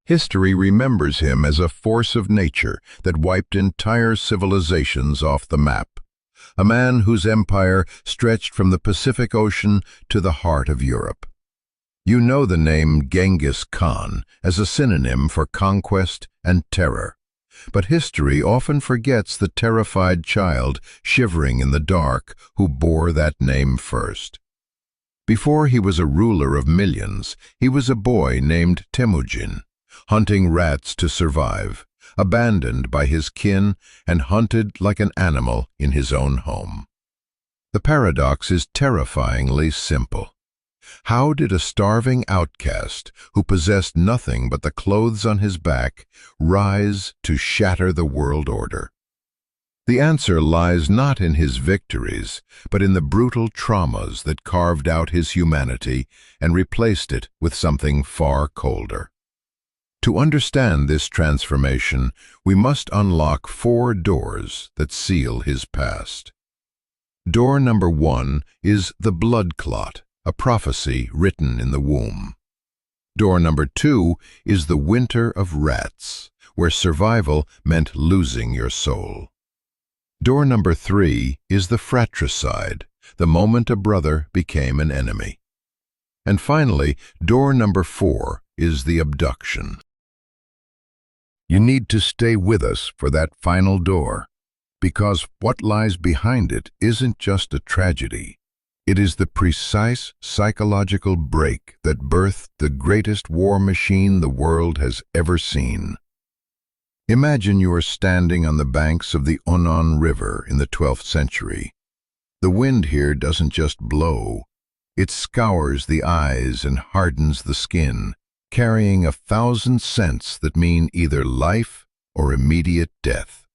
History remembers him as a force of nature that wiped entire civilizations off the map. A man whose empire stretched from the Pacific Ocean to the heart of Europe. You know the name Genghis Khan as a synonym for conquest and terror. But history often forgets the terrified child shivering in the dark who bore that name first. Before he was a ruler of millions, he was a boy named Temujin, hunting rats to survive, abandoned by his kin and hunted like an animal in his own home. The paradox is terrifyingly simple. How did a starving outcast who possessed nothing but the clothes on his back rise to shatter the world order? The answer lies not in his victories, but in the brutal traumas that carved out his humanity and replaced it with something far colder. To understand this transformation, we must unlock 4 doors that seal his past. Door number 1 is the blood clot, a prophecy written in the womb. Door number 2 is the winter of rats, where survival meant losing your soul. Door number 3 is the fratricide, the moment a brother became an enemy. And finally, door number 4 is the abduction. You need to stay with us for that final door, because what lies behind it isn't just a tragedy. It is the precise psychological break that birthed the greatest war machine the world has ever seen. Imagine you are standing on the banks of the Onon River in the 12th century. The wind here doesn't just blow, it scours the eyes and hardens the skin, carrying 1,000 scents that mean either life or immediate death.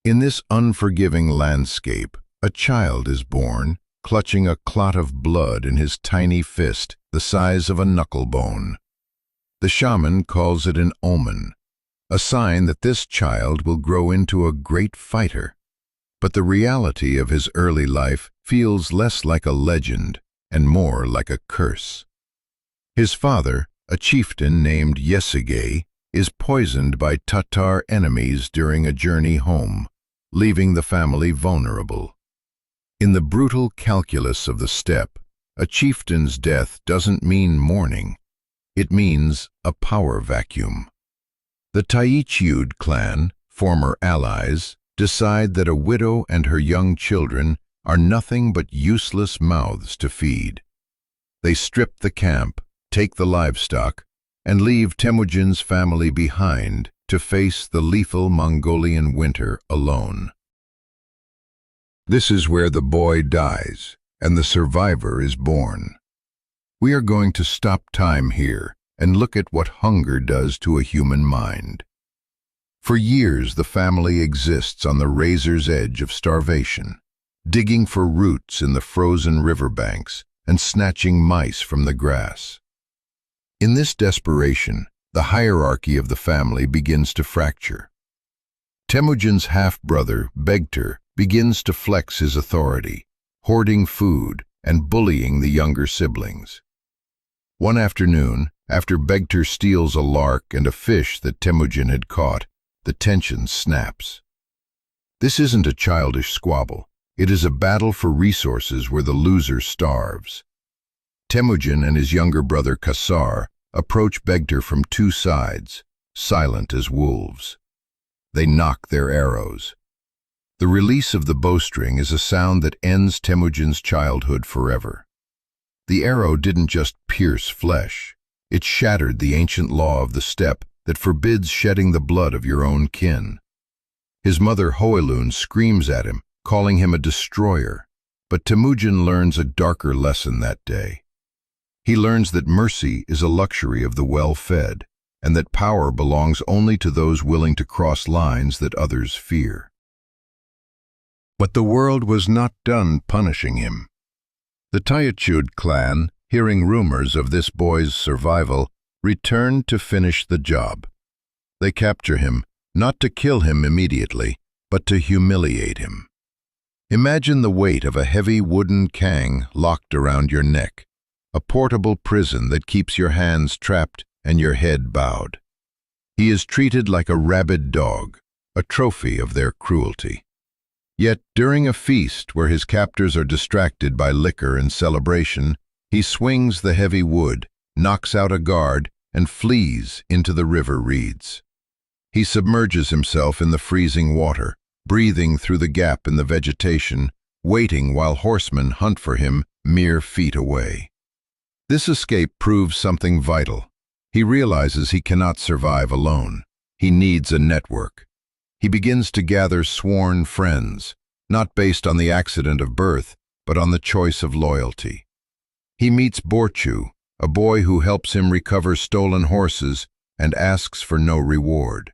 In this unforgiving landscape, a child is born, clutching a clot of blood in his tiny fist the size of a knucklebone. The shaman calls it an omen, a sign that this child will grow into a great fighter. But the reality of his early life feels less like a legend and more like a curse. His father, a chieftain named Yesige, is poisoned by Tatar enemies during a journey home, leaving the family vulnerable. In the brutal calculus of the steppe, a chieftain's death doesn't mean mourning. It means a power vacuum. The Taichiud clan, former allies, decide that a widow and her young children are nothing but useless mouths to feed. They strip the camp, take the livestock, and leave Temujin's family behind to face the lethal Mongolian winter alone. This is where the boy dies, and the survivor is born. We are going to stop time here and look at what hunger does to a human mind. For years, the family exists on the razor's edge of starvation, digging for roots in the frozen riverbanks and snatching mice from the grass. In this desperation, the hierarchy of the family begins to fracture. Temujin's half-brother, Begter, begins to flex his authority, hoarding food and bullying the younger siblings. One afternoon, after Begter steals a lark and a fish that Temujin had caught, the tension snaps. This isn't a childish squabble. It is a battle for resources where the loser starves. Temujin and his younger brother Kasar approach Begter from 2 sides, silent as wolves. They knock their arrows. The release of the bowstring is a sound that ends Temujin's childhood forever. The arrow didn't just pierce flesh. It shattered the ancient law of the steppe that forbids shedding the blood of your own kin. His mother Hoelun screams at him, calling him a destroyer, but Temujin learns a darker lesson that day. He learns that mercy is a luxury of the well-fed, and that power belongs only to those willing to cross lines that others fear. But the world was not done punishing him. The Taichiud clan, hearing rumors of this boy's survival, returned to finish the job. They capture him, not to kill him immediately, but to humiliate him. Imagine the weight of a heavy wooden kang locked around your neck, a portable prison that keeps your hands trapped and your head bowed. He is treated like a rabid dog, a trophy of their cruelty. Yet during a feast where his captors are distracted by liquor and celebration, he swings the heavy wood, knocks out a guard, and flees into the river reeds. He submerges himself in the freezing water, breathing through the gap in the vegetation, waiting while horsemen hunt for him mere feet away. This escape proves something vital. He realizes he cannot survive alone. He needs a network. He begins to gather sworn friends, not based on the accident of birth, but on the choice of loyalty. He meets Borchu, a boy who helps him recover stolen horses and asks for no reward.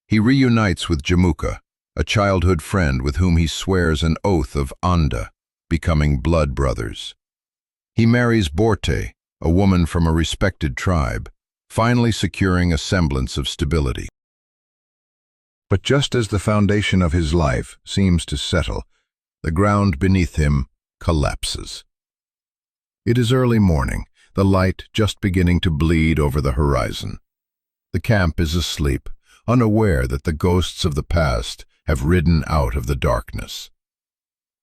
He reunites with Jamuka, a childhood friend with whom he swears an oath of Anda, becoming blood brothers. He marries Borte, a woman from a respected tribe, finally securing a semblance of stability. But just as the foundation of his life seems to settle, the ground beneath him collapses. It is early morning, the light just beginning to bleed over the horizon. The camp is asleep, unaware that the ghosts of the past have ridden out of the darkness.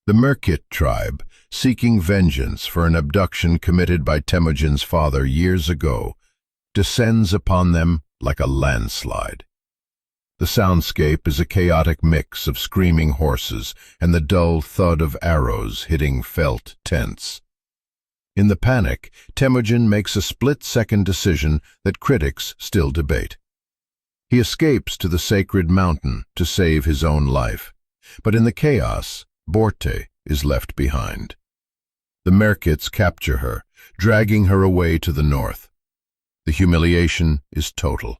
The Merkit tribe, seeking vengeance for an abduction committed by Temujin's father years ago, descends upon them like a landslide. The soundscape is a chaotic mix of screaming horses and the dull thud of arrows hitting felt tents. In the panic, Temujin makes a split-second decision that critics still debate. He escapes to the sacred mountain to save his own life, but in the chaos, Borte is left behind. The Merkits capture her, dragging her away to the north. The humiliation is total.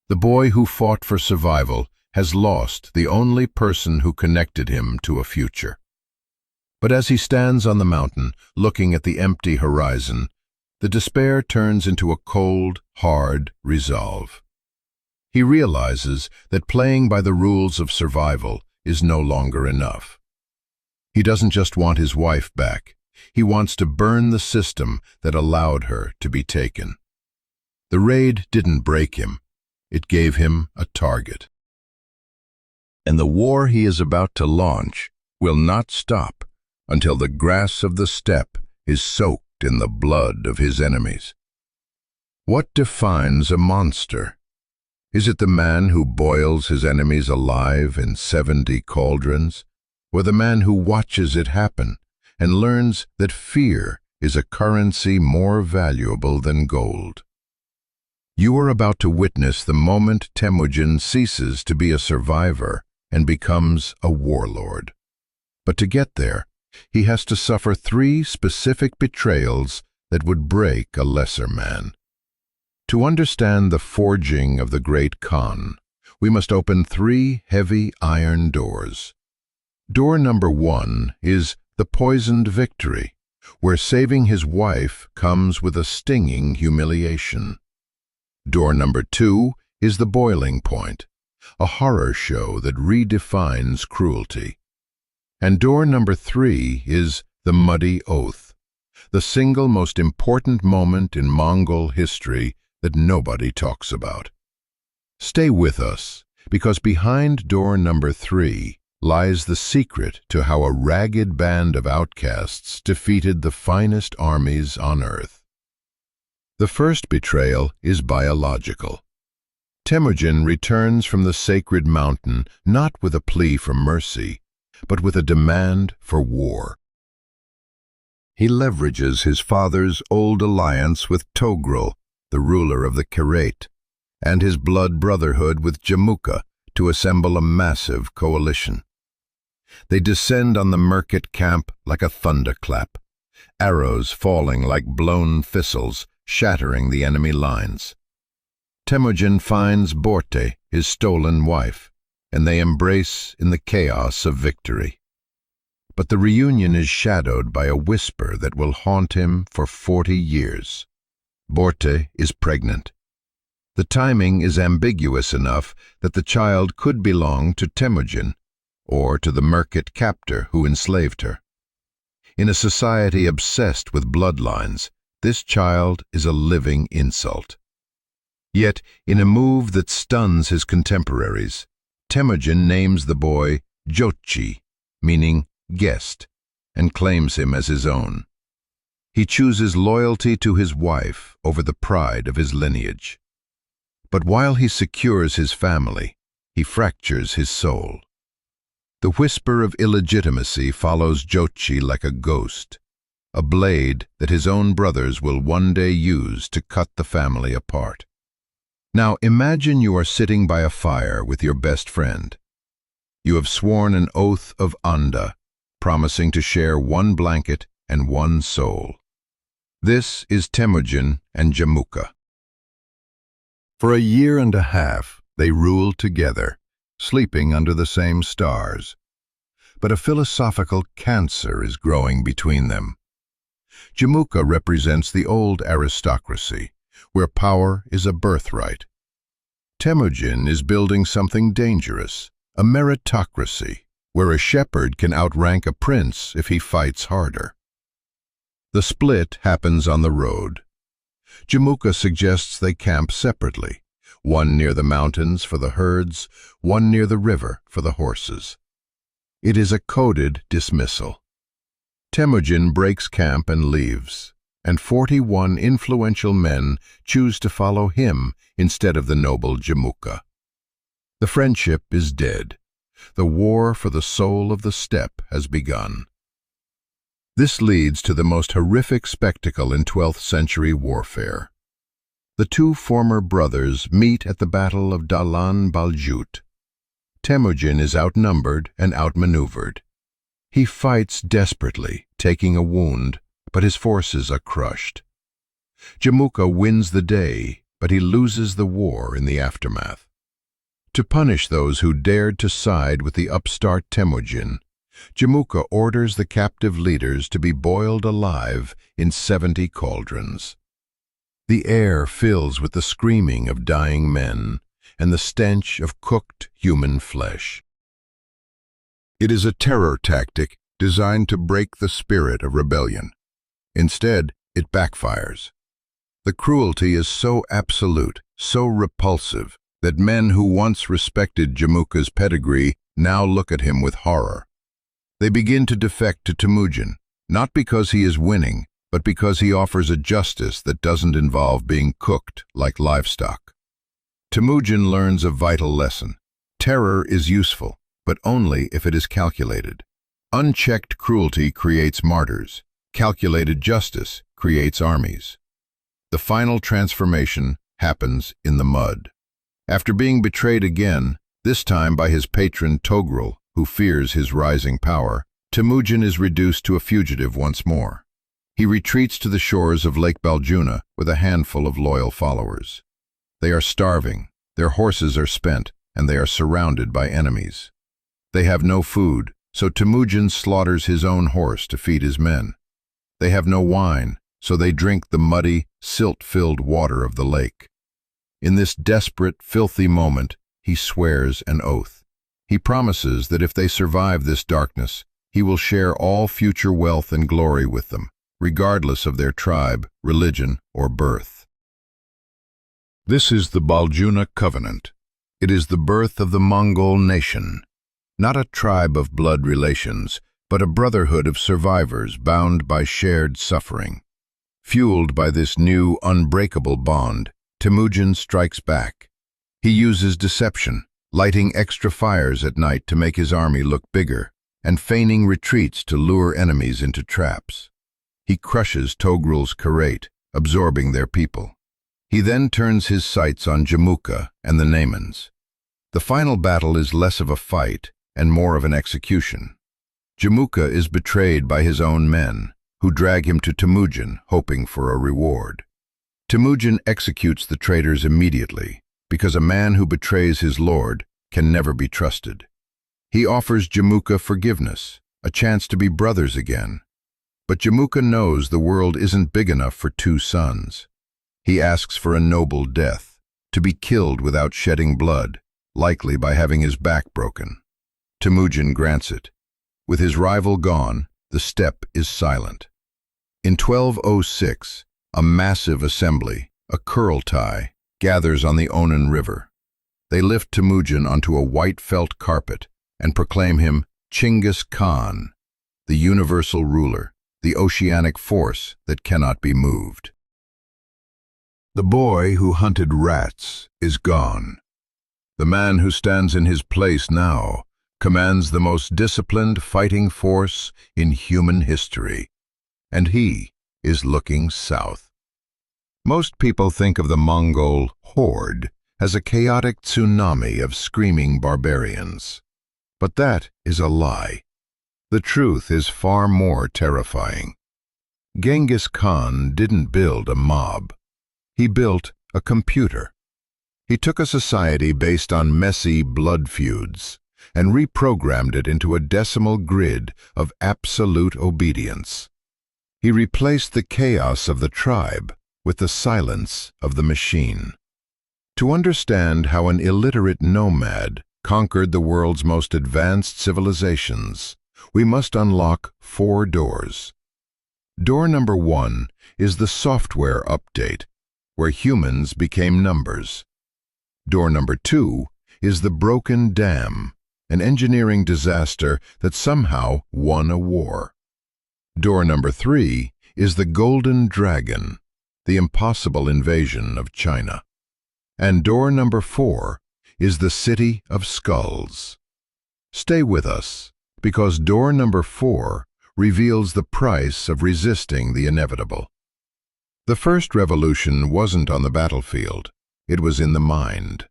The boy who fought for survival has lost the only person who connected him to a future. But as he stands on the mountain, looking at the empty horizon, the despair turns into a cold, hard resolve. He realizes that playing by the rules of survival is no longer enough. He doesn't just want his wife back. He wants to burn the system that allowed her to be taken. The raid didn't break him. It gave him a target. And the war he is about to launch will not stop until the grass of the steppe is soaked in the blood of his enemies. What defines a monster? Is it the man who boils his enemies alive in 70 cauldrons, or the man who watches it happen and learns that fear is a currency more valuable than gold? You are about to witness the moment Temujin ceases to be a survivor and becomes a warlord. But to get there, he has to suffer 3 specific betrayals that would break a lesser man. To understand the forging of the great Khan, we must open 3 heavy iron doors. Door number 1 is the poisoned victory, where saving his wife comes with a stinging humiliation. Door number 2 is the boiling point, a horror show that redefines cruelty. And door number 3 is the muddy oath, the single most important moment in Mongol history that nobody talks about. Stay with us, because behind door number 3 lies the secret to how a ragged band of outcasts defeated the finest armies on earth. The first betrayal is biological. Temujin returns from the sacred mountain not with a plea for mercy, but with a demand for war. He leverages his father's old alliance with Togrul, the ruler of the Kirat, and his blood brotherhood with Jamuka to assemble a massive coalition. They descend on the Merkit camp like a thunderclap, arrows falling like blown thistles, shattering the enemy lines. Temujin finds Borte, his stolen wife, and they embrace in the chaos of victory. But the reunion is shadowed by a whisper that will haunt him for 40 years. Borte is pregnant. The timing is ambiguous enough that the child could belong to Temujin, or to the Merkit captor who enslaved her. In a society obsessed with bloodlines, this child is a living insult. Yet, in a move that stuns his contemporaries, Temujin names the boy Jotchi, meaning guest, and claims him as his own. He chooses loyalty to his wife over the pride of his lineage. But while he secures his family, he fractures his soul. The whisper of illegitimacy follows Jotchi like a ghost, a blade that his own brothers will one day use to cut the family apart. Now imagine you are sitting by a fire with your best friend. You have sworn an oath of Anda, promising to share one blanket and one soul. This is Temujin and Jamuka. For a year and a half, they ruled together, sleeping under the same stars. But a philosophical cancer is growing between them. Jamuka represents the old aristocracy, where power is a birthright. Temujin is building something dangerous, a meritocracy, where a shepherd can outrank a prince if he fights harder. The split happens on the road. Jamuka suggests they camp separately, one near the mountains for the herds, one near the river for the horses. It is a coded dismissal. Temujin breaks camp and leaves, and 41 influential men choose to follow him instead of the noble Jamuka. The friendship is dead. The war for the soul of the steppe has begun. This leads to the most horrific spectacle in 12th century warfare. The two former brothers meet at the Battle of Dalan Baljut. Temujin is outnumbered and outmaneuvered. He fights desperately, taking a wound, but his forces are crushed. Jamuka wins the day, but he loses the war in the aftermath. To punish those who dared to side with the upstart Temujin, Jamuka orders the captive leaders to be boiled alive in 70 cauldrons. The air fills with the screaming of dying men and the stench of cooked human flesh. It is a terror tactic designed to break the spirit of rebellion. Instead, it backfires. The cruelty is so absolute, so repulsive, that men who once respected Jamuka's pedigree now look at him with horror. They begin to defect to Temujin, not because he is winning, but because he offers a justice that doesn't involve being cooked like livestock. Temujin learns a vital lesson. Terror is useful, but only if it is calculated. Unchecked cruelty creates martyrs. Calculated justice creates armies. The final transformation happens in the mud. After being betrayed again, this time by his patron Togrul, who fears his rising power, Temujin is reduced to a fugitive once more. He retreats to the shores of Lake Baljuna with a handful of loyal followers. They are starving, their horses are spent, and they are surrounded by enemies. They have no food, so Temujin slaughters his own horse to feed his men. They have no wine, so they drink the muddy, silt-filled water of the lake. In this desperate, filthy moment, he swears an oath. He promises that if they survive this darkness, he will share all future wealth and glory with them, regardless of their tribe, religion, or birth. This is the Baljuna Covenant. It is the birth of the Mongol nation, not a tribe of blood relations, but a brotherhood of survivors bound by shared suffering. Fueled by this new, unbreakable bond, Temujin strikes back. He uses deception, lighting extra fires at night to make his army look bigger, and feigning retreats to lure enemies into traps. He crushes Togrul's Karate, absorbing their people. He then turns his sights on Jamuka and the Naimans. The final battle is less of a fight and more of an execution. Jamuka is betrayed by his own men, who drag him to Temujin, hoping for a reward. Temujin executes the traitors immediately, because a man who betrays his lord can never be trusted. He offers Jamuka forgiveness, a chance to be brothers again. But Jamuka knows the world isn't big enough for two sons. He asks for a noble death, to be killed without shedding blood, likely by having his back broken. Temujin grants it. With his rival gone, the steppe is silent. In 1206, a massive assembly, a Kurultai, gathers on the Onan River. They lift Temujin onto a white felt carpet and proclaim him Genghis Khan, the universal ruler, the oceanic force that cannot be moved. The boy who hunted rats is gone. The man who stands in his place now commands the most disciplined fighting force in human history, and he is looking south. Most people think of the Mongol horde as a chaotic tsunami of screaming barbarians. But that is a lie. The truth is far more terrifying. Genghis Khan didn't build a mob. He built a computer. He took a society based on messy blood feuds and reprogrammed it into a decimal grid of absolute obedience. He replaced the chaos of the tribe with the silence of the machine. To understand how an illiterate nomad conquered the world's most advanced civilizations, we must unlock 4 doors. Door number 1 is the software update, where humans became numbers. Door number 2 is the broken dam, an engineering disaster that somehow won a war. Door number 3 is the golden dragon, the impossible invasion of China. And door number 4 is the city of skulls. Stay with us, because door number 4 reveals the price of resisting the inevitable. The first revolution wasn't on the battlefield, it was in the mind.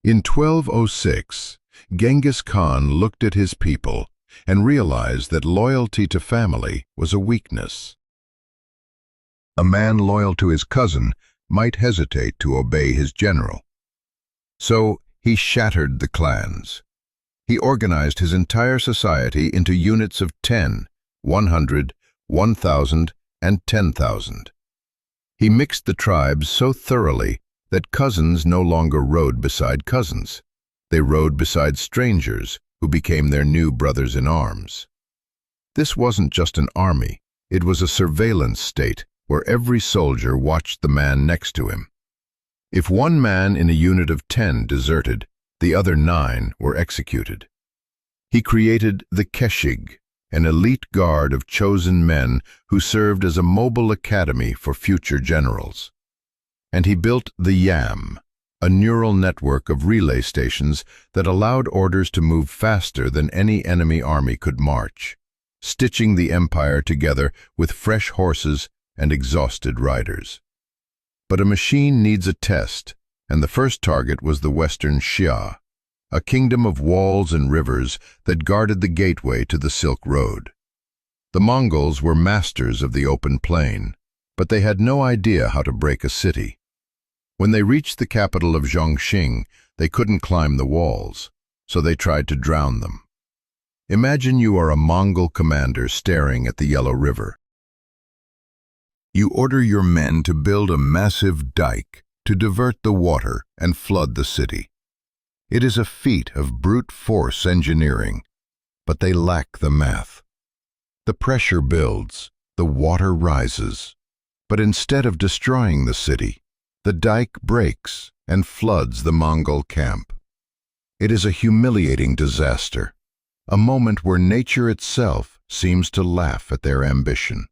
In 1206, Genghis Khan looked at his people and realized that loyalty to family was a weakness. A man loyal to his cousin might hesitate to obey his general. So he shattered the clans. He organized his entire society into units of 10, 100, 1,000, and 10,000. He mixed the tribes so thoroughly that cousins no longer rode beside cousins. They rode beside strangers who became their new brothers in arms. This wasn't just an army, it was a surveillance state where every soldier watched the man next to him. If one man in a unit of 10 deserted, the other 9 were executed. He created the Keshig, an elite guard of chosen men who served as a mobile academy for future generals. And he built the Yam, a neural network of relay stations that allowed orders to move faster than any enemy army could march, stitching the empire together with fresh horses and exhausted riders. But a machine needs a test, and the first target was the Western Xia, a kingdom of walls and rivers that guarded the gateway to the Silk Road. The Mongols were masters of the open plain, but they had no idea how to break a city. When they reached the capital of Zhongxing, they couldn't climb the walls, so they tried to drown them. Imagine you are a Mongol commander staring at the Yellow River. You order your men to build a massive dike to divert the water and flood the city. It is a feat of brute force engineering, but they lack the math. The pressure builds, the water rises, but instead of destroying the city, the dike breaks and floods the Mongol camp. It is a humiliating disaster, a moment where nature itself seems to laugh at their ambition.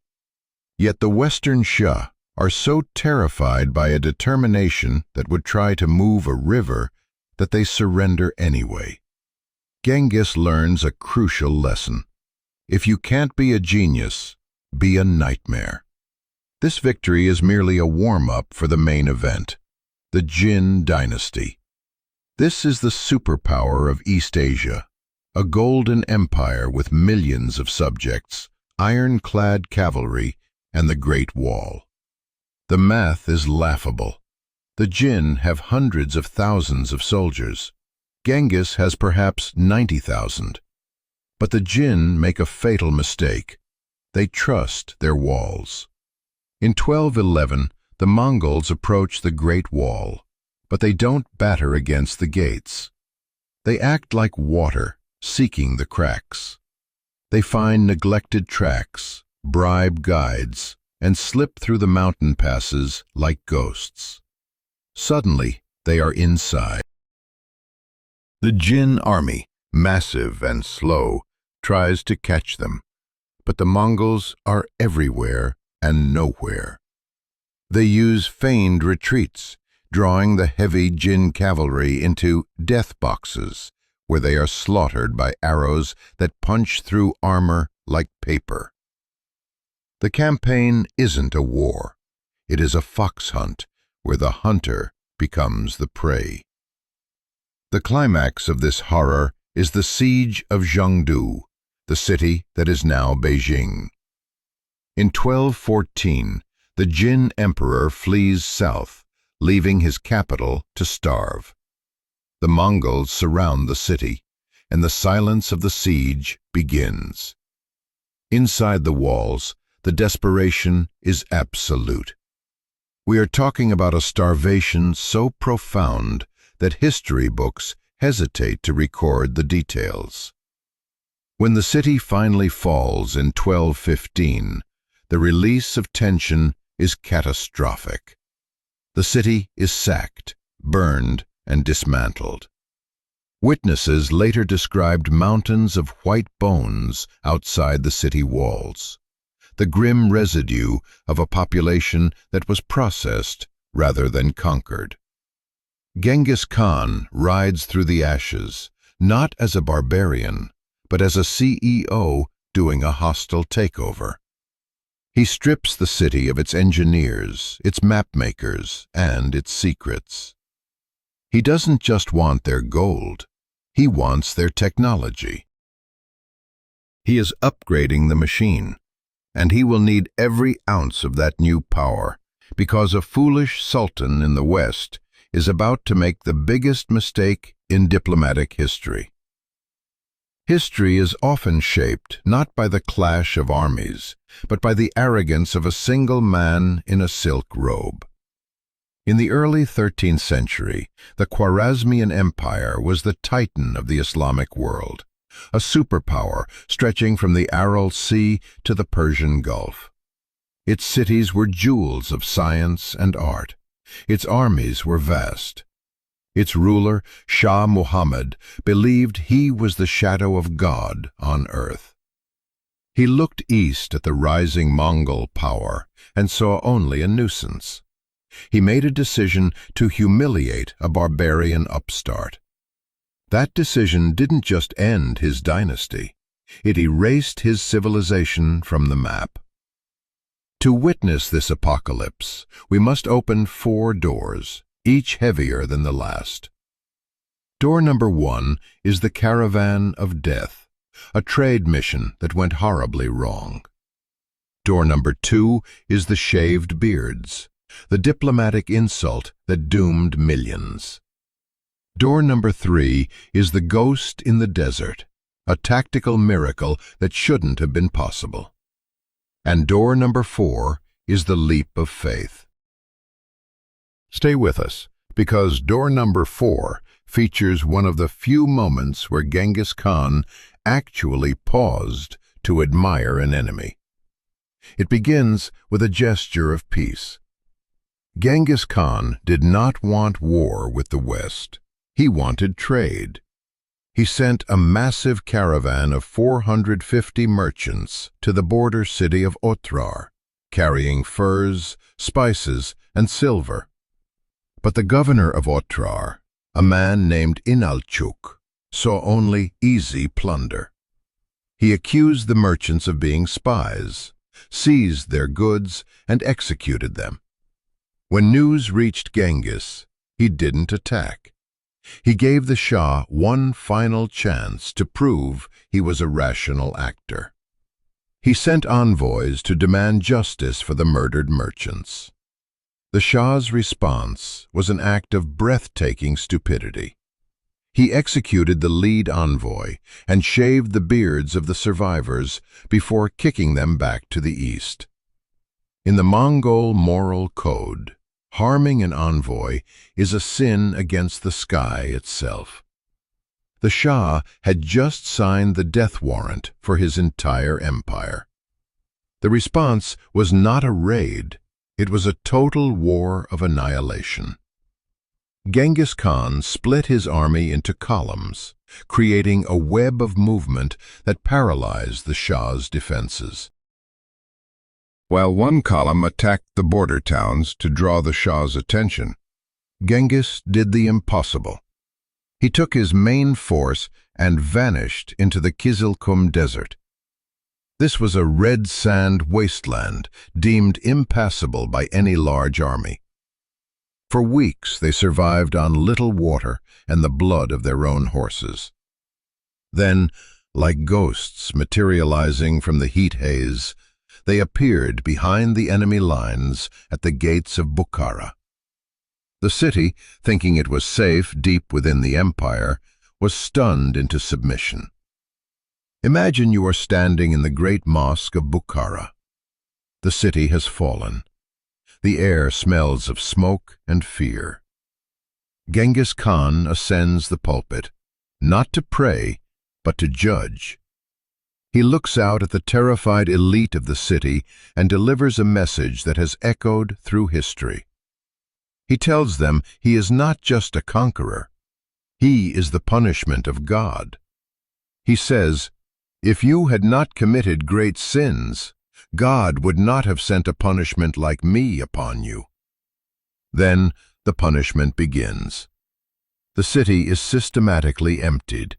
Yet the Western Xia are so terrified by a determination that would try to move a river that they surrender anyway. Genghis learns a crucial lesson. If you can't be a genius, be a nightmare. This victory is merely a warm-up for the main event, the Jin dynasty. This is the superpower of East Asia, a golden empire with millions of subjects, iron-clad cavalry, and the Great Wall. The math is laughable. The Jin have hundreds of thousands of soldiers. Genghis has perhaps 90,000. But the Jin make a fatal mistake. They trust their walls. In 1211, the Mongols approach the Great Wall, but they don't batter against the gates. They act like water, seeking the cracks. They find neglected tracks, bribe guides, and slip through the mountain passes like ghosts. Suddenly, they are inside. The Jin army, massive and slow, tries to catch them, but the Mongols are everywhere and nowhere. They use feigned retreats, drawing the heavy Jin cavalry into death boxes, where they are slaughtered by arrows that punch through armor like paper. The campaign isn't a war. It is a fox hunt, where the hunter becomes the prey. The climax of this horror is the siege of Zhengdu, the city that is now Beijing. In 1214, the Jin emperor flees south, leaving his capital to starve. The Mongols surround the city, and the silence of the siege begins. Inside the walls, the desperation is absolute. We are talking about a starvation so profound that history books hesitate to record the details. When the city finally falls in 1215, the release of tension is catastrophic. The city is sacked, burned, and dismantled. Witnesses later described mountains of white bones outside the city walls, the grim residue of a population that was processed rather than conquered. Genghis Khan rides through the ashes, not as a barbarian, but as a CEO doing a hostile takeover. He strips the city of its engineers, its mapmakers, and its secrets. He doesn't just want their gold, he wants their technology. He is upgrading the machine, and he will need every ounce of that new power, because a foolish sultan in the West is about to make the biggest mistake in diplomatic history. History is often shaped not by the clash of armies, but by the arrogance of a single man in a silk robe. In the early 13th century, the Khwarezmian Empire was the titan of the Islamic world, a superpower stretching from the Aral Sea to the Persian Gulf. Its cities were jewels of science and art. Its armies were vast. Its ruler, Shah Muhammad, believed he was the shadow of God on earth. He looked east at the rising Mongol power and saw only a nuisance. He made a decision to humiliate a barbarian upstart. That decision didn't just end his dynasty, it erased his civilization from the map. To witness this apocalypse, we must open 4 doors, each heavier than the last. Door number 1 is the Caravan of Death, a trade mission that went horribly wrong. Door number 2 is the Shaved Beards, the diplomatic insult that doomed millions. Door number 3 is the Ghost in the Desert, a tactical miracle that shouldn't have been possible. And door number 4 is the Leap of Faith. Stay with us, because door number 4 features one of the few moments where Genghis Khan actually paused to admire an enemy. It begins with a gesture of peace. Genghis Khan did not want war with the West. He wanted trade. He sent a massive caravan of 450 merchants to the border city of Otrar, carrying furs, spices, and silver. But the governor of Otrar, a man named Inalchuk, saw only easy plunder. He accused the merchants of being spies, seized their goods, and executed them. When news reached Genghis, he didn't attack. He gave the Shah one final chance to prove he was a rational actor. He sent envoys to demand justice for the murdered merchants. The Shah's response was an act of breathtaking stupidity. He executed the lead envoy and shaved the beards of the survivors before kicking them back to the east. In the Mongol moral code, harming an envoy is a sin against the sky itself. The Shah had just signed the death warrant for his entire empire. The response was not a raid, it was a total war of annihilation. Genghis Khan split his army into columns, creating a web of movement that paralyzed the Shah's defenses. While one column attacked the border towns to draw the Shah's attention, Genghis did the impossible. He took his main force and vanished into the Kizilkum Desert. This was a red sand wasteland deemed impassable by any large army. For weeks they survived on little water and the blood of their own horses. Then, like ghosts materializing from the heat haze, they appeared behind the enemy lines at the gates of Bukhara. The city, thinking it was safe deep within the empire, was stunned into submission. Imagine you are standing in the great mosque of Bukhara. The city has fallen. The air smells of smoke and fear. Genghis Khan ascends the pulpit, not to pray, but to judge. He looks out at the terrified elite of the city and delivers a message that has echoed through history. He tells them he is not just a conqueror. He is the punishment of God. He says, "If you had not committed great sins, God would not have sent a punishment like me upon you." Then the punishment begins. The city is systematically emptied.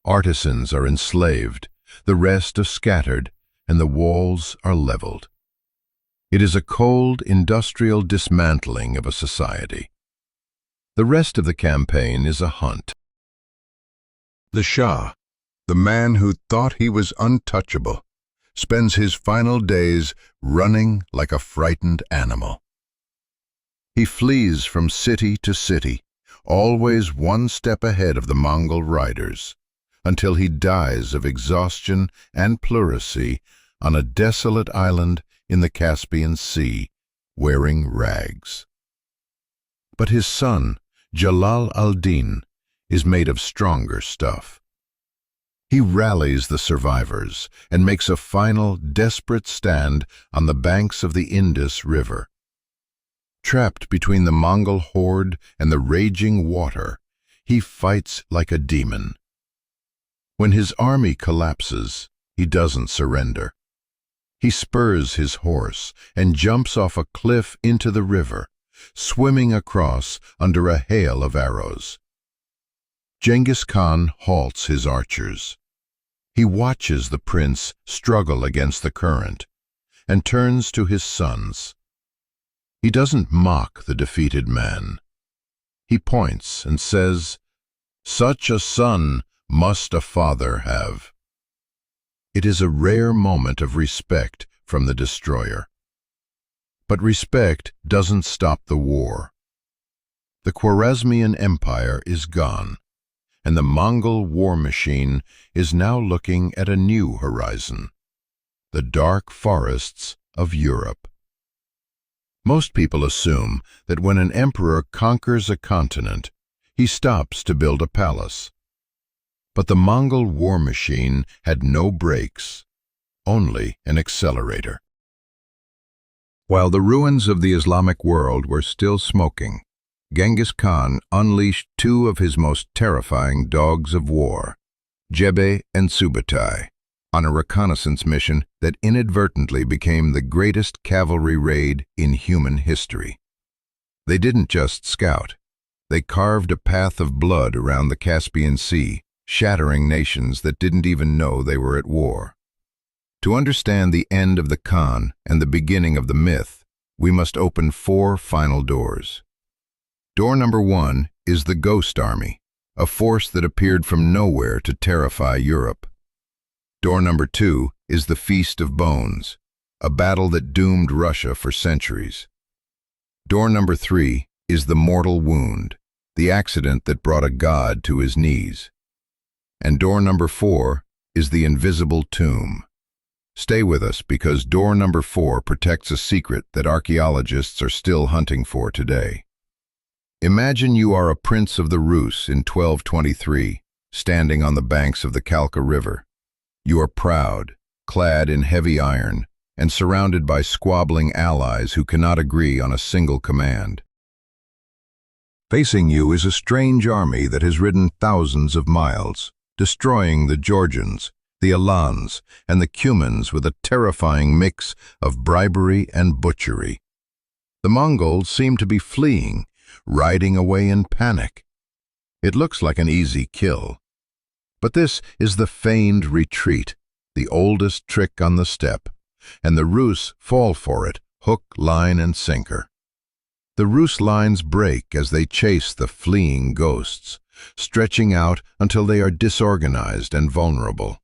Artisans are enslaved, the rest are scattered, and the walls are leveled. It is a cold, industrial dismantling of a society. The rest of the campaign is a hunt. The Shah, the man who thought he was untouchable, spends his final days running like a frightened animal. He flees from city to city, always one step ahead of the Mongol riders, until he dies of exhaustion and pleurisy on a desolate island in the Caspian Sea, wearing rags. But his son, Jalal al-Din, is made of stronger stuff. He rallies the survivors and makes a final, desperate stand on the banks of the Indus River. Trapped between the Mongol horde and the raging water, he fights like a demon. When his army collapses, he doesn't surrender. He spurs his horse and jumps off a cliff into the river, swimming across under a hail of arrows. Genghis Khan halts his archers. He watches the prince struggle against the current and turns to his sons. He doesn't mock the defeated man. He points and says, "Such a son must a father have." It is a rare moment of respect from the destroyer. But respect doesn't stop the war. The Khwarezmian Empire is gone, and the Mongol war machine is now looking at a new horizon, the dark forests of Europe. Most people assume that when an emperor conquers a continent, he stops to build a palace. But the Mongol war machine had no brakes, only an accelerator. While the ruins of the Islamic world were still smoking, Genghis Khan unleashed two of his most terrifying dogs of war, Jebe and Subutai, on a reconnaissance mission that inadvertently became the greatest cavalry raid in human history. They didn't just scout. They carved a path of blood around the Caspian Sea, shattering nations that didn't even know they were at war. To understand the end of the Khan and the beginning of the myth, we must open four final doors. Door number 1 is the Ghost Army, a force that appeared from nowhere to terrify Europe. Door number 2 is the Feast of Bones, a battle that doomed Russia for centuries. Door number 3 is the Mortal Wound, the accident that brought a god to his knees. And door number 4 is the Invisible Tomb. Stay with us because door number 4 protects a secret that archaeologists are still hunting for today. Imagine you are a prince of the Rus in 1223, standing on the banks of the Kalka River. You are proud, clad in heavy iron, and surrounded by squabbling allies who cannot agree on a single command. Facing you is a strange army that has ridden thousands of miles, destroying the Georgians, the Alans, and the Cumans with a terrifying mix of bribery and butchery. The Mongols seem to be fleeing, riding away in panic. It looks like an easy kill. But this is the feigned retreat, the oldest trick on the steppe, and the Rus fall for it, hook, line, and sinker. The Rus lines break as they chase the fleeing ghosts, stretching out until they are disorganized and vulnerable.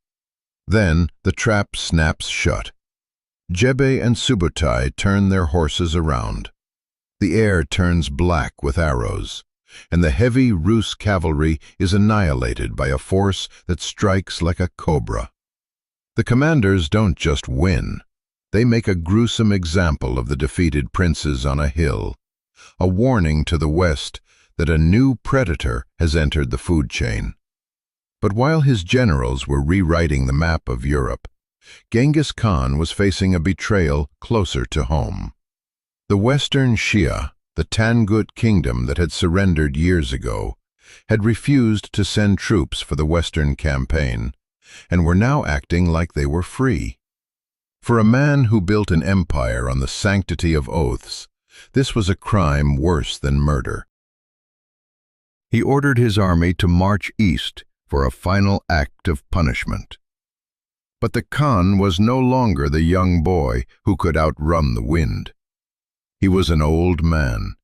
Then the trap snaps shut. Jebe and Subutai turn their horses around. The air turns black with arrows, and the heavy Rus cavalry is annihilated by a force that strikes like a cobra. The commanders don't just win. They make a gruesome example of the defeated princes on a hill, a warning to the West that a new predator has entered the food chain. But while his generals were rewriting the map of Europe, Genghis Khan was facing a betrayal closer to home. The Western Shia, the Tangut kingdom that had surrendered years ago, had refused to send troops for the Western campaign, and were now acting like they were free. For a man who built an empire on the sanctity of oaths, this was a crime worse than murder. He ordered his army to march east for a final act of punishment. But the Khan was no longer the young boy who could outrun the wind. He was an old man,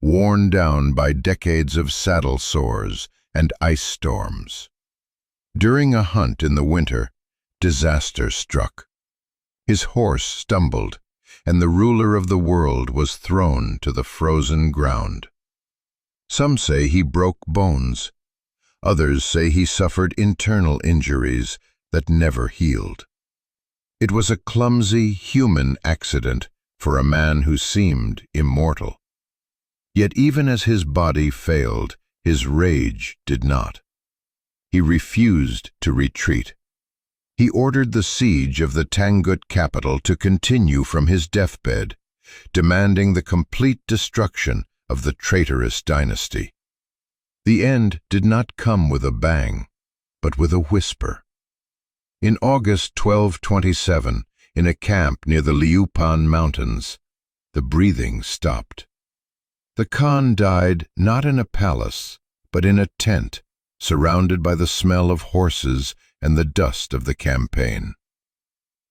worn down by decades of saddle sores and ice storms. During a hunt in the winter, disaster struck. His horse stumbled, and the ruler of the world was thrown to the frozen ground. Some say he broke bones. Others say he suffered internal injuries that never healed. It was a clumsy human accident for a man who seemed immortal. Yet even as his body failed, his rage did not. He refused to retreat. He ordered the siege of the Tangut capital to continue from his deathbed, demanding the complete destruction of the traitorous dynasty. The end did not come with a bang, but with a whisper. In August 1227, in a camp near the Liupan Mountains, the breathing stopped. The Khan died not in a palace, but in a tent, surrounded by the smell of horses and the dust of the campaign.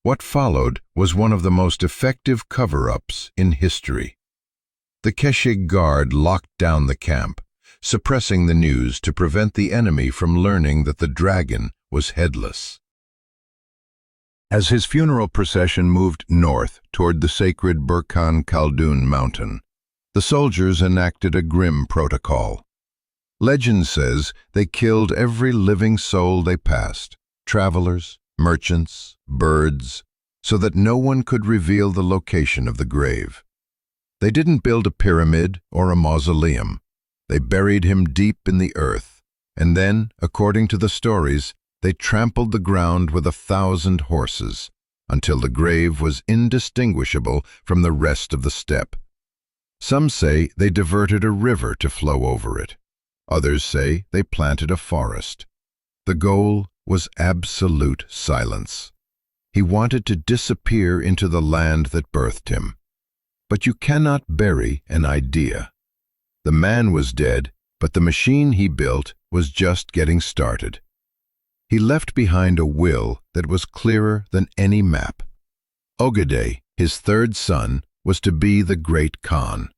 What followed was one of the most effective cover-ups in history. The Keshig Guard locked down the camp, suppressing the news to prevent the enemy from learning that the dragon was headless. As his funeral procession moved north toward the sacred Burkhan Khaldun mountain, the soldiers enacted a grim protocol. Legend says they killed every living soul they passed, travelers, merchants, birds, so that no one could reveal the location of the grave. They didn't build a pyramid or a mausoleum. They buried him deep in the earth, and then, according to the stories, they trampled the ground with 1,000 horses, until the grave was indistinguishable from the rest of the steppe. Some say they diverted a river to flow over it. Others say they planted a forest. The goal was absolute silence. He wanted to disappear into the land that birthed him. But you cannot bury an idea. The man was dead, but the machine he built was just getting started. He left behind a will that was clearer than any map. Ogedei, his third son, was to be the great Khan.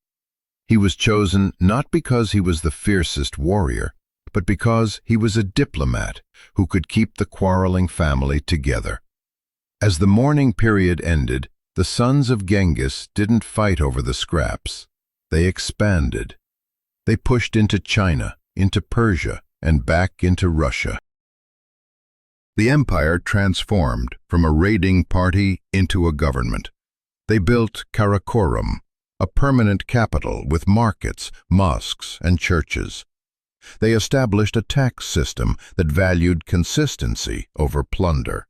He was chosen not because he was the fiercest warrior, but because he was a diplomat who could keep the quarreling family together. As the mourning period ended, the sons of Genghis didn't fight over the scraps. They expanded. They pushed into China, into Persia, and back into Russia. The empire transformed from a raiding party into a government. They built Karakorum, a permanent capital with markets, mosques, and churches. They established a tax system that valued consistency over plunder.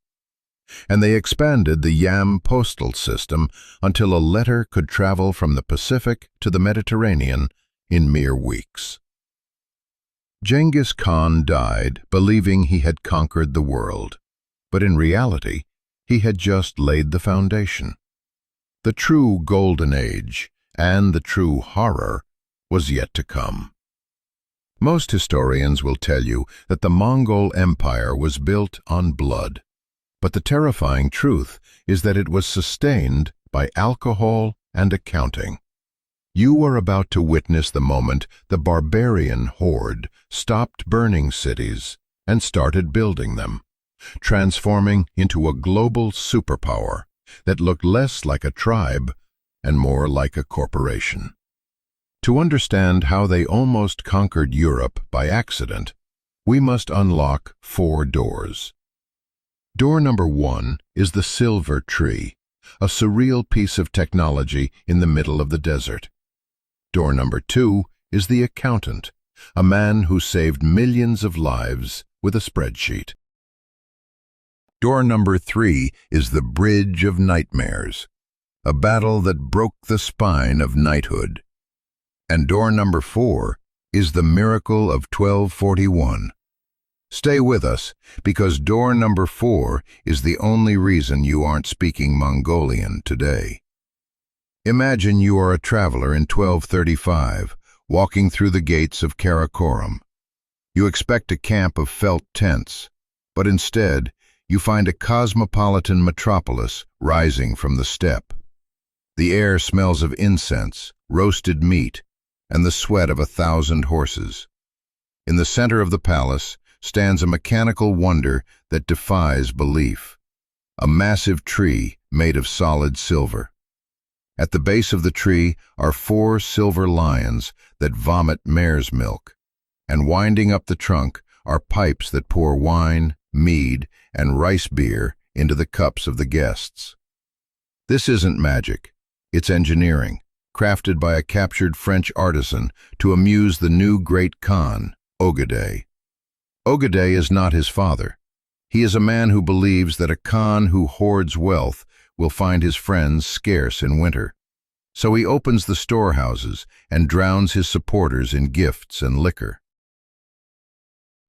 And they expanded the Yam postal system until a letter could travel from the Pacific to the Mediterranean in mere weeks. Genghis Khan died believing he had conquered the world, but in reality, he had just laid the foundation. The true golden age and the true horror was yet to come. Most historians will tell you that the Mongol Empire was built on blood, but the terrifying truth is that it was sustained by alcohol and accounting. You are about to witness the moment the barbarian horde stopped burning cities and started building them, transforming into a global superpower that looked less like a tribe and more like a corporation. To understand how they almost conquered Europe by accident, we must unlock 4 doors. Door number 1 is the silver tree, a surreal piece of technology in the middle of the desert. Door number 2 is the accountant, a man who saved millions of lives with a spreadsheet. Door number 3 is the Bridge of Nightmares, a battle that broke the spine of knighthood. And door number 4 is the miracle of 1241. Stay with us, because door number 4 is the only reason you aren't speaking Mongolian today. Imagine you are a traveler in 1235, walking through the gates of Karakorum. You expect a camp of felt tents, but instead, you find a cosmopolitan metropolis rising from the steppe. The air smells of incense, roasted meat, and the sweat of 1,000 horses. In the center of the palace stands a mechanical wonder that defies belief, a massive tree made of solid silver. At the base of the tree are 4 silver lions that vomit mare's milk, and winding up the trunk are pipes that pour wine, mead, and rice beer into the cups of the guests. This isn't magic, it's engineering, crafted by a captured French artisan to amuse the new great Khan, Ogedei. Ogedei is not his father. He is a man who believes that a Khan who hoards wealth will find his friends scarce in winter. So he opens the storehouses and drowns his supporters in gifts and liquor.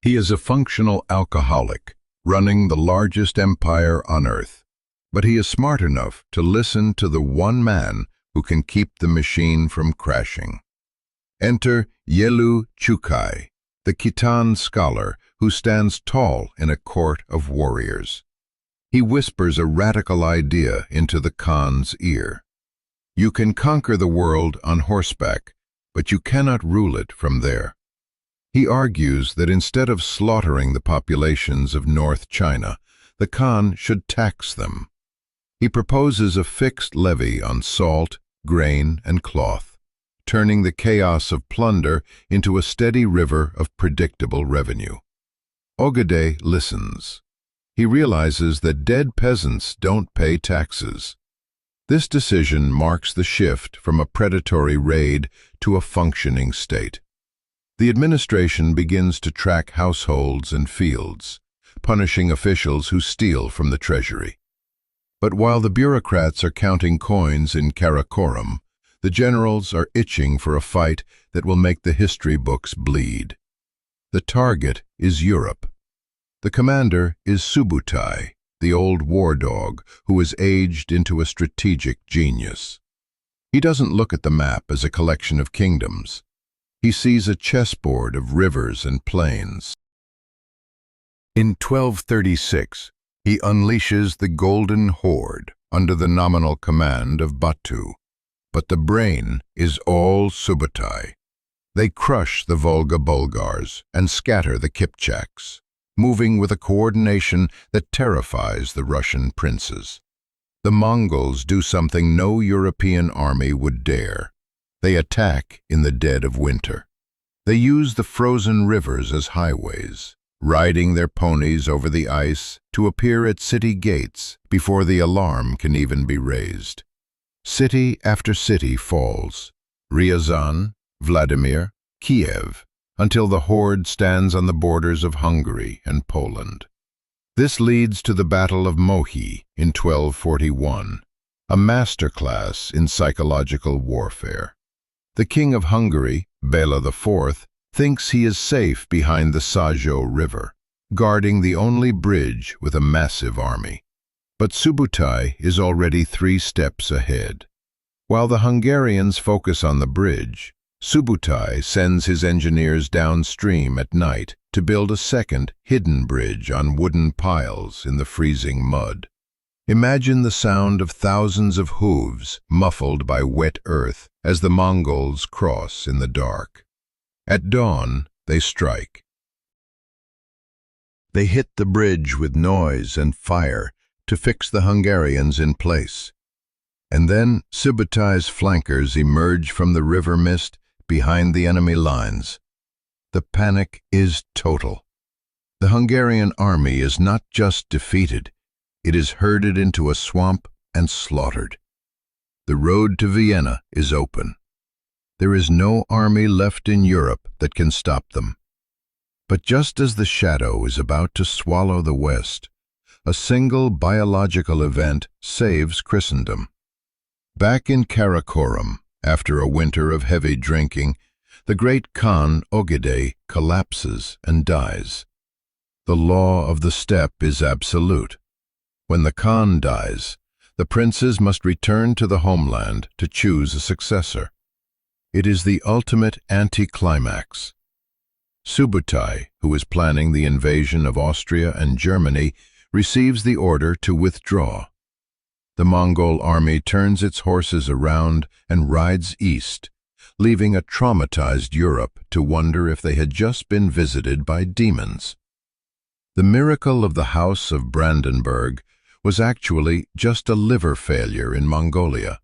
He is a functional alcoholic, running the largest empire on earth. But he is smart enough to listen to the one man who can keep the machine from crashing. Enter Yelu Chukai, the Khitan scholar who stands tall in a court of warriors. He whispers a radical idea into the Khan's ear. You can conquer the world on horseback, but you cannot rule it from there. He argues that instead of slaughtering the populations of North China, the Khan should tax them. He proposes a fixed levy on salt, grain, and cloth, turning the chaos of plunder into a steady river of predictable revenue. Ogedei listens. He realizes that dead peasants don't pay taxes. This decision marks the shift from a predatory raid to a functioning state. The administration begins to track households and fields, punishing officials who steal from the treasury. But while the bureaucrats are counting coins in Karakorum, the generals are itching for a fight that will make the history books bleed. The target is Europe. The commander is Subutai, the old war dog who has aged into a strategic genius. He doesn't look at the map as a collection of kingdoms. He sees a chessboard of rivers and plains. In 1236, he unleashes the Golden Horde under the nominal command of Batu. But the brain is all Subutai. They crush the Volga Bulgars and scatter the Kipchaks, moving with a coordination that terrifies the Russian princes. The Mongols do something no European army would dare. They attack in the dead of winter. They use the frozen rivers as highways, riding their ponies over the ice to appear at city gates before the alarm can even be raised. City after city falls, Ryazan, Vladimir, Kiev, until the horde stands on the borders of Hungary and Poland. This leads to the Battle of Mohi in 1241, a masterclass in psychological warfare. The King of Hungary, Bela IV, thinks he is safe behind the Sajo River, guarding the only bridge with a massive army. But Subutai is already 3 steps ahead. While the Hungarians focus on the bridge, Subutai sends his engineers downstream at night to build a second, hidden bridge on wooden piles in the freezing mud. Imagine the sound of thousands of hooves muffled by wet earth as the Mongols cross in the dark. At dawn, they strike. They hit the bridge with noise and fire to fix the Hungarians in place. And then Subutai's flankers emerge from the river mist behind the enemy lines. The panic is total. The Hungarian army is not just defeated, it is herded into a swamp and slaughtered. The road to Vienna is open. There is no army left in Europe that can stop them. But just as the shadow is about to swallow the West, a single biological event saves Christendom. Back in Karakorum, after a winter of heavy drinking, the great Khan Ogedei collapses and dies. The law of the steppe is absolute. When the Khan dies, the princes must return to the homeland to choose a successor. It is the ultimate anticlimax. Subutai, who is planning the invasion of Austria and Germany, receives the order to withdraw. The Mongol army turns its horses around and rides east, leaving a traumatized Europe to wonder if they had just been visited by demons. The miracle of the House of Brandenburg was actually just a liver failure in Mongolia.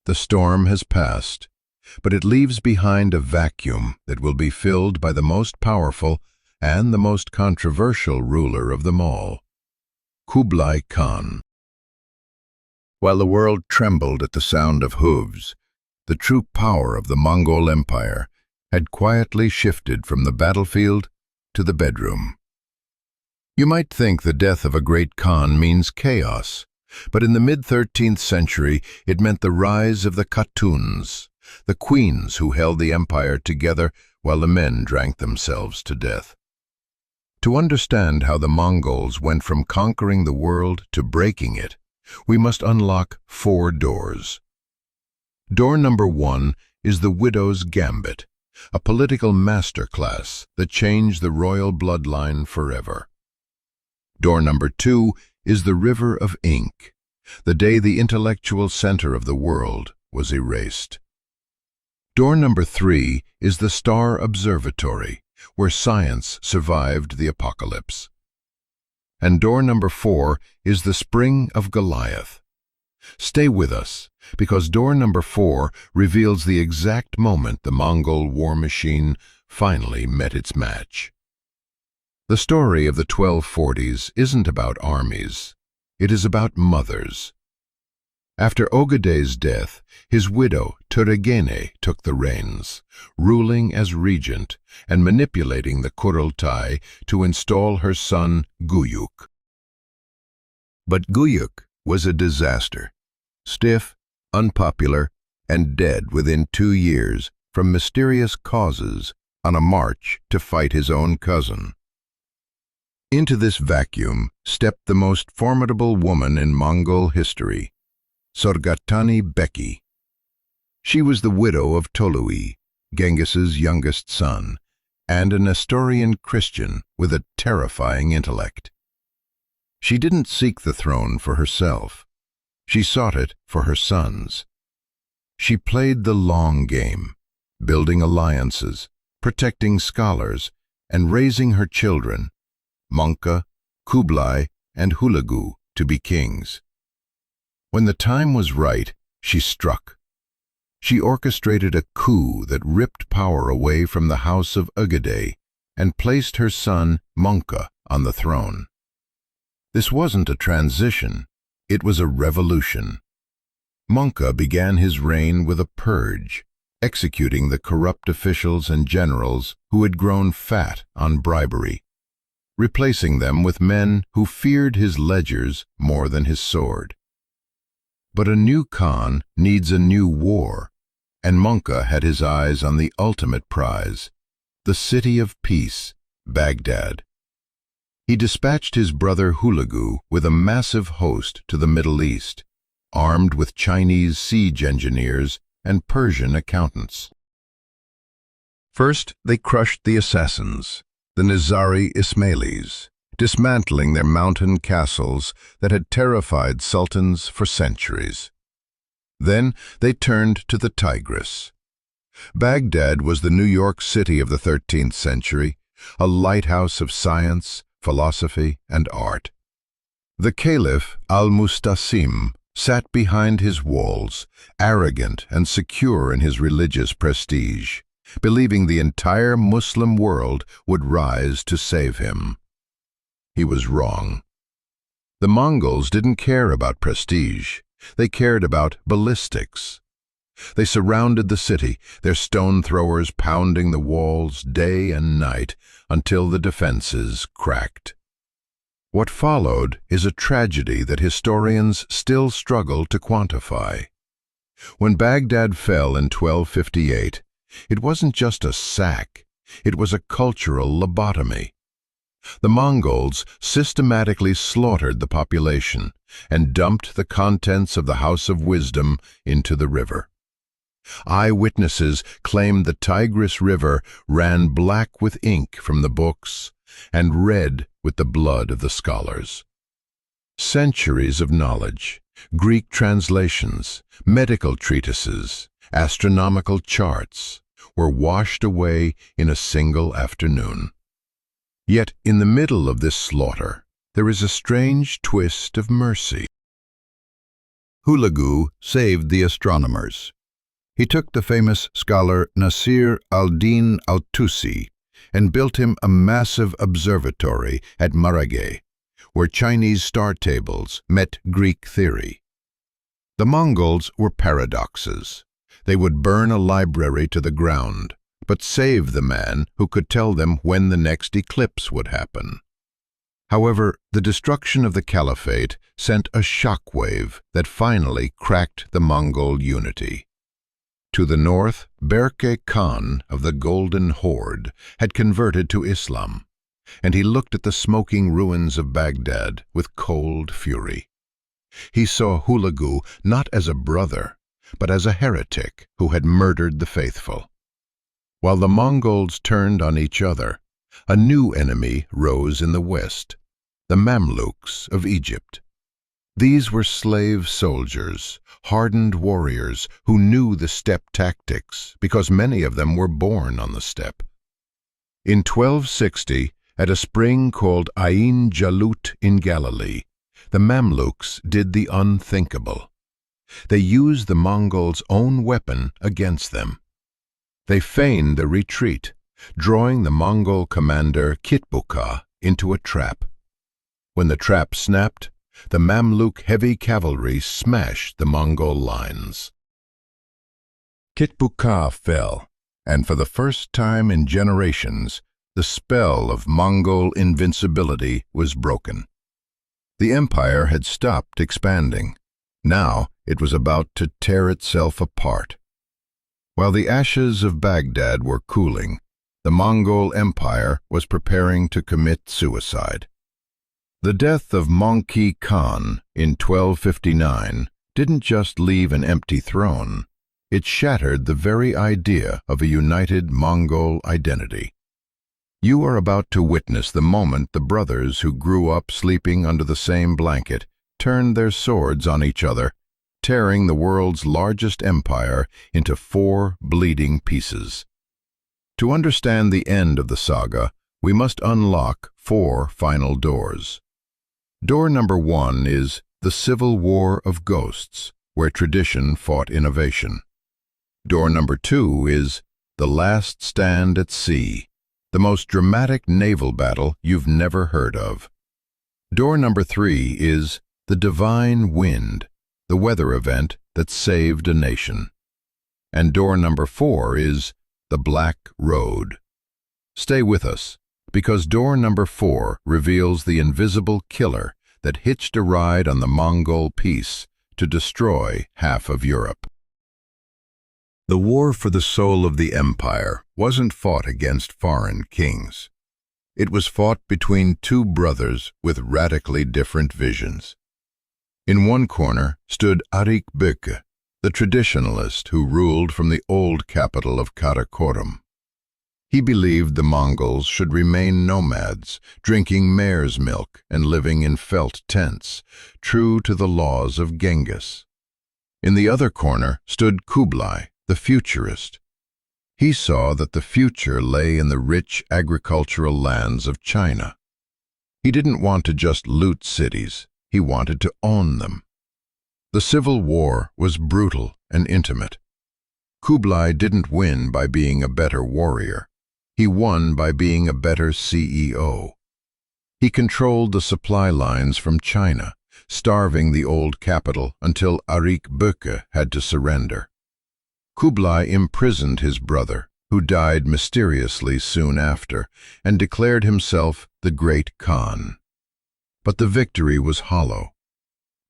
The storm has passed, but it leaves behind a vacuum that will be filled by the most powerful and the most controversial ruler of them all, Kublai Khan. While the world trembled at the sound of hooves, the true power of the Mongol Empire had quietly shifted from the battlefield to the bedroom. You might think the death of a great Khan means chaos, but in the mid-13th century it meant the rise of the Khatuns, the queens who held the empire together while the men drank themselves to death. To understand how the Mongols went from conquering the world to breaking it, we must unlock 4 doors. Door number 1 is the Widow's Gambit, a political masterclass that changed the royal bloodline forever. Door number 2 is the River of Ink, the day the intellectual center of the world was erased. Door number 3 is the Star Observatory, where science survived the apocalypse. And door number 4 is the Spring of Goliath. Stay with us, because door number 4 reveals the exact moment the Mongol war machine finally met its match. The story of the 1240s isn't about armies, it is about mothers. After Ogedei's death, his widow Turigene took the reins, ruling as regent and manipulating the Kurultai to install her son Guyuk. But Guyuk was a disaster, stiff, unpopular, and dead within 2 years from mysterious causes on a march to fight his own cousin. Into this vacuum stepped the most formidable woman in Mongol history, Sorgatani Beki. She was the widow of Tolui, Genghis's youngest son, and a Nestorian Christian with a terrifying intellect. She didn't seek the throne for herself. She sought it for her sons. She played the long game, building alliances, protecting scholars, and raising her children, Mongka, Kublai, and Hulagu, to be kings. When the time was right, she struck. She orchestrated a coup that ripped power away from the house of Ogedei and placed her son, Mongka, on the throne. This wasn't a transition, it was a revolution. Mongka began his reign with a purge, executing the corrupt officials and generals who had grown fat on bribery, replacing them with men who feared his ledgers more than his sword. But a new Khan needs a new war, and Mongka had his eyes on the ultimate prize, the city of peace, Baghdad. He dispatched his brother Hulagu with a massive host to the Middle East, armed with Chinese siege engineers and Persian accountants. First, they crushed the assassins, the Nizari Ismailis, dismantling their mountain castles that had terrified sultans for centuries. Then they turned to the Tigris. Baghdad was the New York City of the 13th century, a lighthouse of science, philosophy, and art. The Caliph al-Mustasim sat behind his walls, arrogant and secure in his religious prestige, believing the entire Muslim world would rise to save him. He was wrong. The Mongols didn't care about prestige. They cared about ballistics. They surrounded the city, their stone throwers pounding the walls day and night until the defenses cracked. What followed is a tragedy that historians still struggle to quantify. When Baghdad fell in 1258, it wasn't just a sack, it was a cultural lobotomy. The Mongols systematically slaughtered the population and dumped the contents of the House of Wisdom into the river. Eyewitnesses claimed the Tigris River ran black with ink from the books and red with the blood of the scholars. Centuries of knowledge, Greek translations, medical treatises, astronomical charts, were washed away in a single afternoon. Yet in the middle of this slaughter, there is a strange twist of mercy. Hulagu saved the astronomers. He took the famous scholar Nasir al-Din al-Tusi and built him a massive observatory at Marageh, where Chinese star tables met Greek theory. The Mongols were paradoxes. They would burn a library to the ground, but save the man who could tell them when the next eclipse would happen. However, the destruction of the caliphate sent a shockwave that finally cracked the Mongol unity. To the north, Berke Khan of the Golden Horde had converted to Islam, and he looked at the smoking ruins of Baghdad with cold fury. He saw Hulagu not as a brother, but as a heretic who had murdered the faithful. While the Mongols turned on each other, a new enemy rose in the west, the Mamluks of Egypt. These were slave soldiers, hardened warriors who knew the steppe tactics because many of them were born on the steppe. In 1260, at a spring called Ain Jalut in Galilee, the Mamluks did the unthinkable. They used the Mongols' own weapon against them. They feigned a retreat, drawing the Mongol commander Kitbuka into a trap. When the trap snapped, the Mamluk heavy cavalry smashed the Mongol lines. Kitbuka fell, and for the first time in generations, the spell of Mongol invincibility was broken. The empire had stopped expanding. Now it was about to tear itself apart. While the ashes of Baghdad were cooling, the Mongol Empire was preparing to commit suicide. The death of Mongke Khan in 1259 didn't just leave an empty throne, it shattered the very idea of a united Mongol identity. You are about to witness the moment the brothers who grew up sleeping under the same blanket turned their swords on each other, tearing the world's largest empire into 4 bleeding pieces. To understand the end of the saga, we must unlock 4 final doors. Door number 1 is the Civil War of Ghosts, where tradition fought innovation. Door number 2 is the Last Stand at Sea, the most dramatic naval battle you've never heard of. Door number 3 is the Divine Wind, the weather event that saved a nation. And door number 4 is the Black Road. Stay with us, because door number 4 reveals the invisible killer that hitched a ride on the Mongol peace to destroy half of Europe. The war for the soul of the empire wasn't fought against foreign kings. It was fought between two brothers with radically different visions. In one corner stood Arik Böke, the traditionalist who ruled from the old capital of Karakorum. He believed the Mongols should remain nomads, drinking mare's milk and living in felt tents, true to the laws of Genghis. In the other corner stood Kublai, the futurist. He saw that the future lay in the rich agricultural lands of China. He didn't want to just loot cities, he wanted to own them. The civil war was brutal and intimate. Kublai didn't win by being a better warrior. He won by being a better CEO. He controlled the supply lines from China, starving the old capital until Arik Böke had to surrender. Kublai imprisoned his brother, who died mysteriously soon after, and declared himself the Great Khan. But the victory was hollow.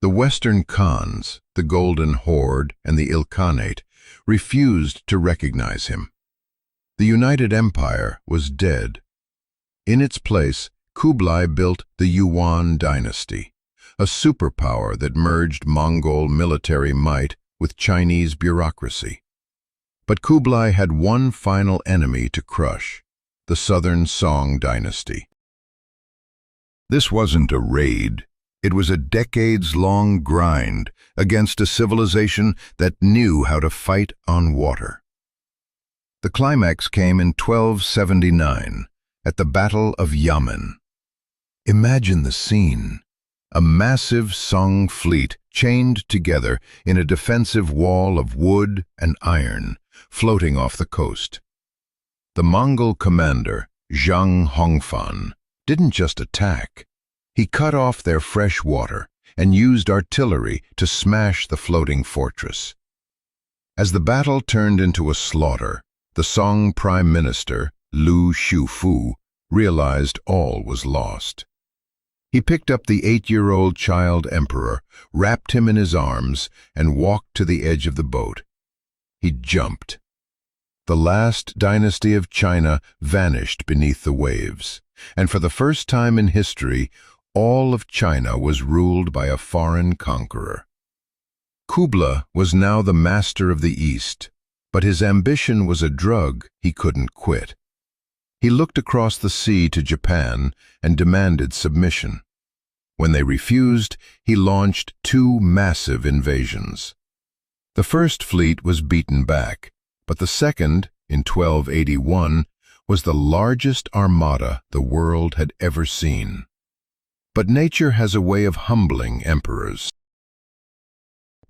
The Western Khans, the Golden Horde and the Ilkhanate, refused to recognize him. The United Empire was dead. In its place, Kublai built the Yuan dynasty, a superpower that merged Mongol military might with Chinese bureaucracy. But Kublai had one final enemy to crush, the Southern Song dynasty. This wasn't a raid. It was a decades-long grind against a civilization that knew how to fight on water. The climax came in 1279, at the Battle of Yamen. Imagine the scene. A massive Song fleet chained together in a defensive wall of wood and iron, floating off the coast. The Mongol commander, Zhang Hongfan, didn't just attack. He cut off their fresh water and used artillery to smash the floating fortress. As the battle turned into a slaughter, the Song Prime Minister, Lu Xiufu, realized all was lost. He picked up the 8-year-old child emperor, wrapped him in his arms, and walked to the edge of the boat. He jumped. The last dynasty of China vanished beneath the waves, and for the first time in history, all of China was ruled by a foreign conqueror. Kublai was now the master of the East, but his ambition was a drug he couldn't quit. He looked across the sea to Japan and demanded submission. When they refused, he launched 2 massive invasions. The first fleet was beaten back, but the second, in 1281, was the largest armada the world had ever seen. But nature has a way of humbling emperors.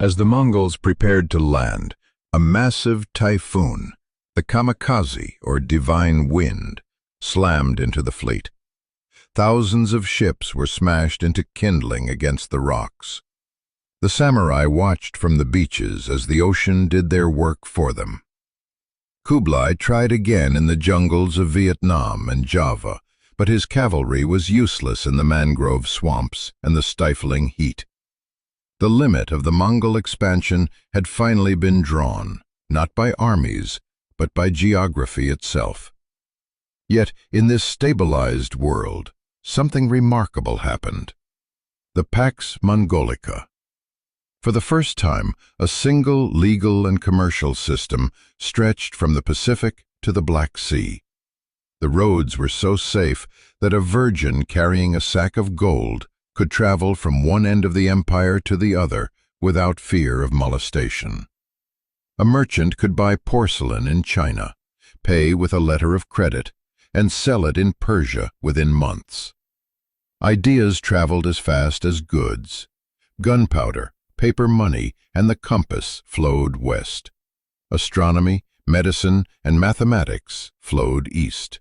As the Mongols prepared to land, a massive typhoon, the kamikaze or divine wind, slammed into the fleet. Thousands of ships were smashed into kindling against the rocks. The samurai watched from the beaches as the ocean did their work for them. Kublai tried again in the jungles of Vietnam and Java, but his cavalry was useless in the mangrove swamps and the stifling heat. The limit of the Mongol expansion had finally been drawn, not by armies, but by geography itself. Yet, in this stabilized world, something remarkable happened. The Pax Mongolica. For the first time, a single legal and commercial system stretched from the Pacific to the Black Sea. The roads were so safe that a virgin carrying a sack of gold could travel from one end of the empire to the other without fear of molestation. A merchant could buy porcelain in China, pay with a letter of credit, and sell it in Persia within months. Ideas traveled as fast as goods. Gunpowder, paper money, and the compass flowed west. Astronomy, medicine, and mathematics flowed east.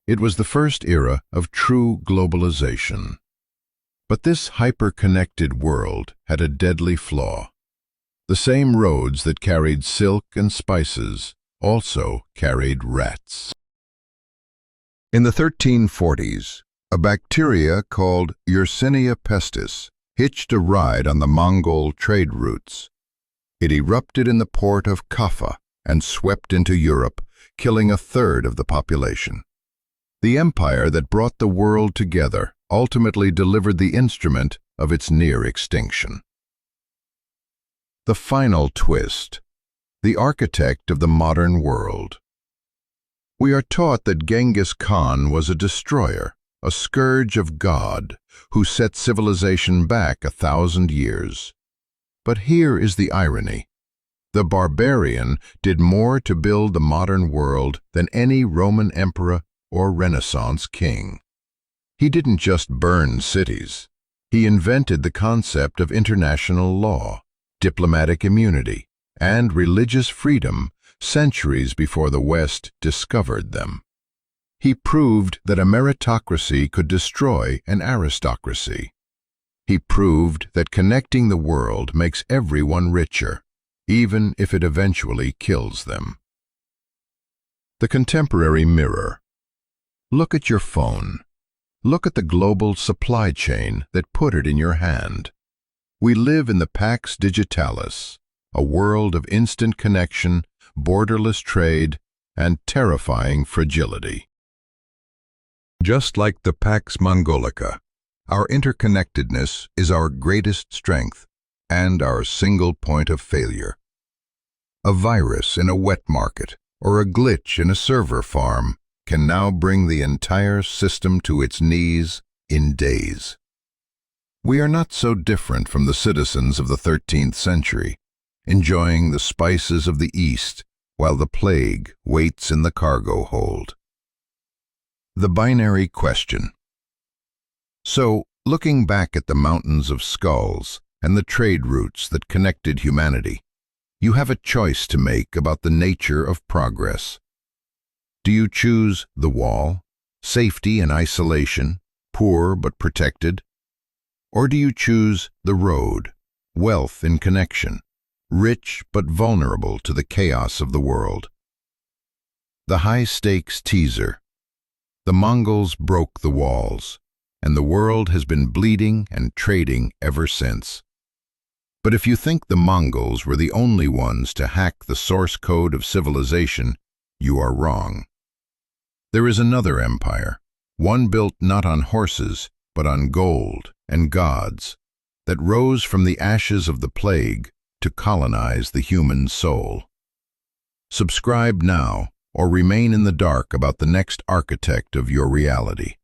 It was the first era of true globalization. But this hyper-connected world had a deadly flaw. The same roads that carried silk and spices also carried rats. In the 1340s, a bacteria called Yersinia pestis hitched a ride on the Mongol trade routes. It erupted in the port of Kaffa, and swept into Europe, killing a third of the population. The empire that brought the world together ultimately delivered the instrument of its near extinction. The final twist, the architect of the modern world. We are taught that Genghis Khan was a destroyer, a scourge of God, who set civilization back 1,000 years. But here is the irony. The barbarian did more to build the modern world than any Roman emperor or Renaissance king. He didn't just burn cities. He invented the concept of international law, diplomatic immunity, and religious freedom centuries before the West discovered them. He proved that a meritocracy could destroy an aristocracy. He proved that connecting the world makes everyone richer, even if it eventually kills them. The contemporary mirror. Look at your phone. Look at the global supply chain that put it in your hand. We live in the Pax Digitalis, a world of instant connection, borderless trade, and terrifying fragility. Just like the Pax Mongolica, our interconnectedness is our greatest strength and our single point of failure. A virus in a wet market or a glitch in a server farm can now bring the entire system to its knees in days. We are not so different from the citizens of the 13th century, enjoying the spices of the East while the plague waits in the cargo hold. The binary question. So, looking back at the mountains of skulls and the trade routes that connected humanity, you have a choice to make about the nature of progress. Do you choose the wall, safety and isolation, poor but protected? Or do you choose the road, wealth in connection, rich but vulnerable to the chaos of the world? The high-stakes teaser. The Mongols broke the walls, and the world has been bleeding and trading ever since. But if you think the Mongols were the only ones to hack the source code of civilization, you are wrong. There is another empire, one built not on horses, but on gold and gods, that rose from the ashes of the plague to colonize the human soul. Subscribe now, or remain in the dark about the next architect of your reality.